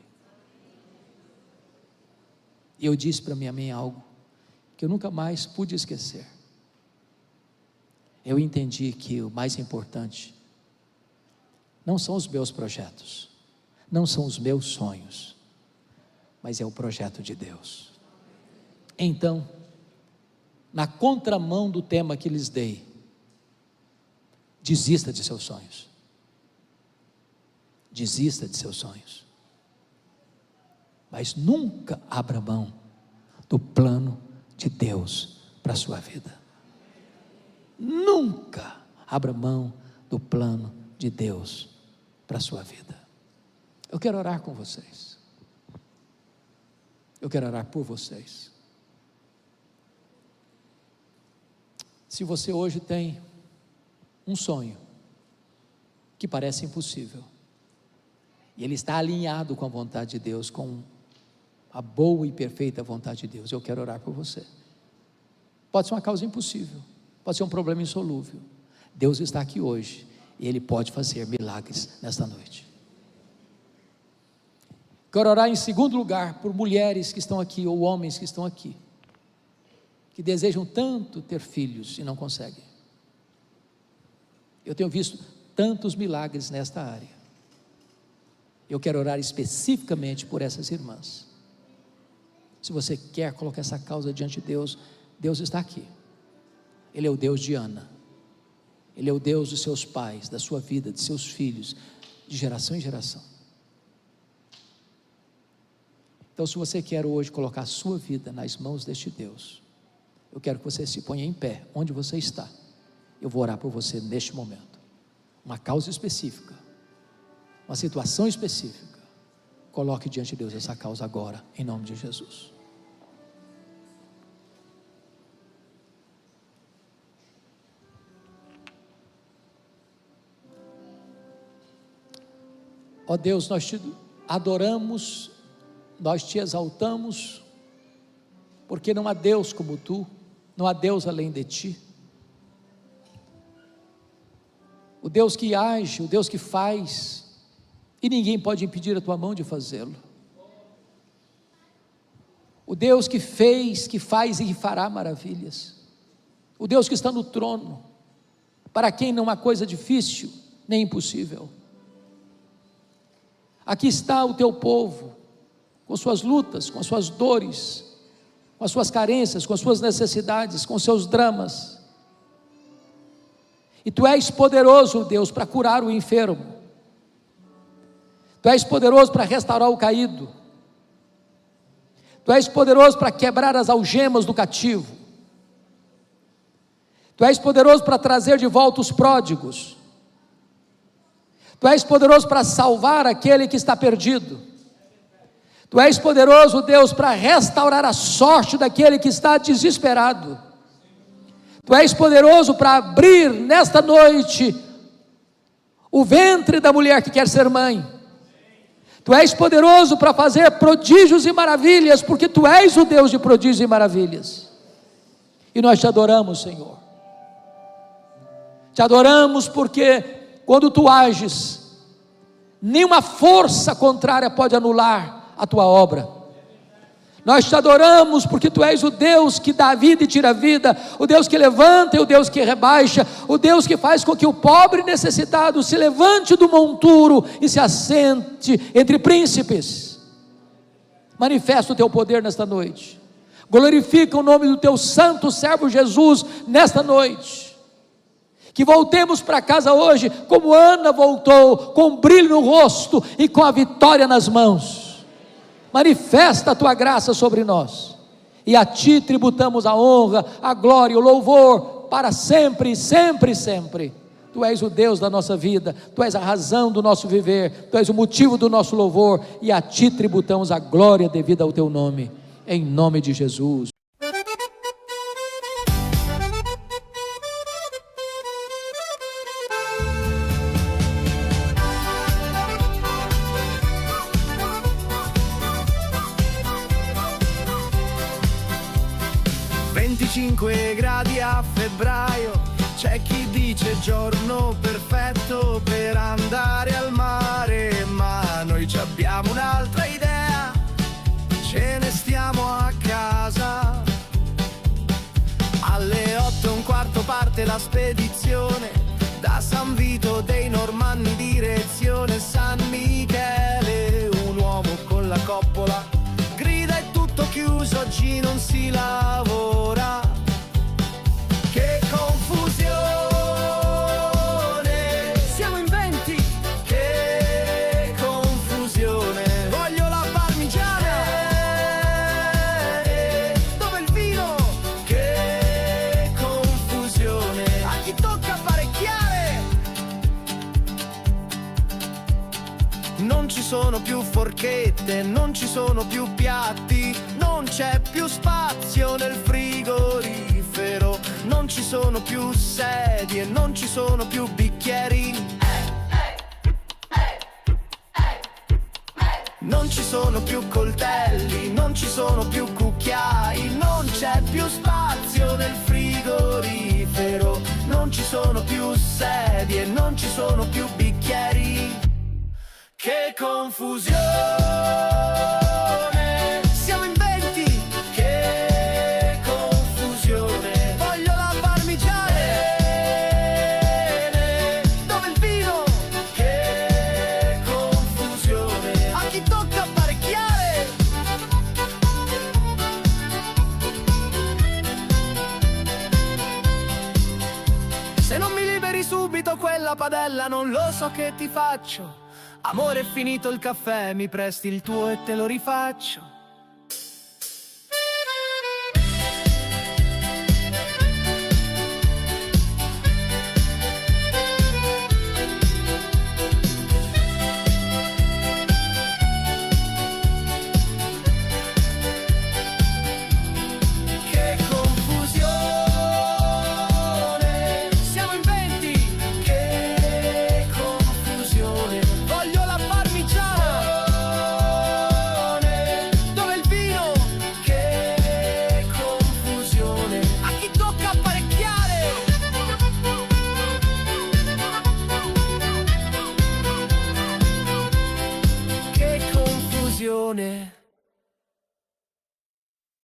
[SPEAKER 2] E eu disse para minha mãe algo que eu nunca mais pude esquecer. Eu entendi que o mais importante não são os meus projetos, não são os meus sonhos, mas é o projeto de Deus. Então, na contramão do tema que lhes dei, desista de seus sonhos. Desista de seus sonhos. Mas nunca abra mão do plano de Deus para a sua vida. Nunca abra mão do plano de Deus para a sua vida. Eu quero orar com vocês. Eu quero orar por vocês. Se você hoje tem um sonho que parece impossível, e ele está alinhado com a vontade de Deus, com a boa e perfeita vontade de Deus, eu quero orar por você. Pode ser uma causa impossível, pode ser um problema insolúvel. Deus está aqui hoje e Ele pode fazer milagres nesta noite. Quero orar em segundo lugar por mulheres que estão aqui, ou homens que estão aqui, que desejam tanto ter filhos e não conseguem. Eu tenho visto tantos milagres nesta área. Eu quero orar especificamente por essas irmãs. Se você quer colocar essa causa diante de Deus, Deus está aqui. Ele é o Deus de Ana, Ele é o Deus dos seus pais, da sua vida, de seus filhos, de geração em geração. Então, se você quer hoje colocar a sua vida nas mãos deste Deus, eu quero que você se ponha em pé, onde você está. Eu vou orar por você neste momento. Uma causa específica, uma situação específica, coloque diante de Deus essa causa agora, em nome de Jesus. Ó Deus, nós te adoramos, nós te exaltamos, porque não há Deus como tu, não há Deus além de ti. O Deus que age, o Deus que faz, e ninguém pode impedir a tua mão de fazê-lo. O Deus que fez, que faz e que fará maravilhas. O Deus que está no trono, para quem não há coisa difícil nem impossível. Aqui está o teu povo, com suas lutas, com as suas dores, com as suas carências, com as suas necessidades, com os seus dramas. E tu és poderoso, Deus, para curar o enfermo. Tu és poderoso para restaurar o caído. Tu és poderoso para quebrar as algemas do cativo. Tu és poderoso para trazer de volta os pródigos. Tu és poderoso para salvar aquele que está perdido. Tu és poderoso, Deus, para restaurar a sorte daquele que está desesperado. Tu és poderoso para abrir nesta noite o ventre da mulher que quer ser mãe. Tu és poderoso para fazer prodígios e maravilhas, porque Tu és o Deus de prodígios e maravilhas. E nós te adoramos, Senhor. Te adoramos porque quando Tu ages, nenhuma força contrária pode anular a Tua obra. Nós te adoramos porque Tu és o Deus que dá vida e tira a vida, o Deus que levanta e o Deus que rebaixa, o Deus que faz com que o pobre necessitado se levante do monturo e se assente entre príncipes. Manifesta o Teu poder nesta noite, glorifica o nome do Teu santo servo Jesus nesta noite. Que voltemos para casa hoje como Ana voltou, com um brilho no rosto e com a vitória nas mãos. Manifesta a Tua graça sobre nós, e a Ti tributamos a honra, a glória e o louvor, para sempre, sempre, sempre. Tu Tu és o Deus da nossa vida, Tu és a razão do nosso viver, Tu és o motivo do nosso louvor, e a Ti tributamos a glória devida ao Teu nome, em nome de Jesus.
[SPEAKER 3] Gradi a febbraio, c'è chi dice giorno perfetto per andare al mare, ma noi ci abbiamo un'altra idea, ce ne stiamo a casa. Alle 8:15 parte la spedizione, da San Vito dei Normanni direzione San Michele. Un uomo con la coppola grida: è tutto chiuso, oggi non si lavora. Che confusione, siamo in 20. Che confusione, voglio la parmigiana. Dove il vino? Che confusione, a chi tocca apparecchiare. Non ci sono più forchette, non ci sono più piatti, non c'è più spazio nel frigorifero, non ci sono più sedie, non ci sono più bicchieri, non ci sono più coltelli, non ci sono più cucchiai, non c'è più spazio nel frigorifero, non ci sono più sedie, non ci sono più bicchieri. Che confusione, siamo in 20. Che confusione, voglio la parmigiana. Dove il vino? Che confusione, a chi tocca apparecchiare. Se non mi liberi subito quella padella, non lo so che ti faccio. Amore, è finito il caffè, mi presti il tuo e te lo rifaccio.